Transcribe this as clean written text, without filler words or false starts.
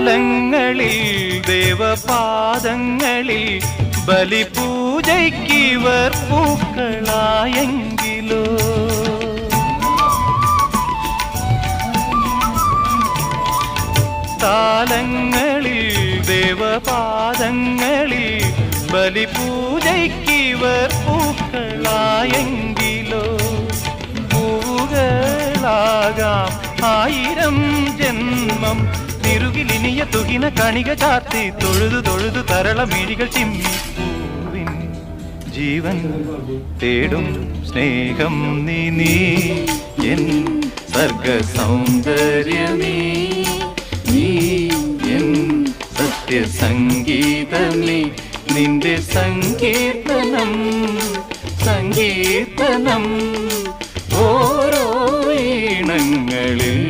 താലങ്ങളിൽ ദേവപാദങ്ങളിൽ ബലിപൂജയ്ക്കിവർ പൂക്കളായെങ്കിലോ താലങ്ങളിൽ ദേവപാദങ്ങളിൽ ബലിപൂജയ്ക്കിവർ പൂക്കളായെങ്കിലോ പൂവുകളാകാം 1000 ജന്മം തിരുകിലിനിയ തുകിന കണിക ചാത്തി തൊഴുതു തൊഴുതു തരളമിഴികൾ ചിമ്മി പൂവിൻ ജീവൻ തേടും സ്നേഹം നീ എൻ സർഗ സൗന്ദര്യമേ നീ എൻ സത്യസംഗീതമേ നിന്റെ സങ്കീർത്തനം സങ്കീർത്തനം ഓരോ ഈണങ്ങളിൽ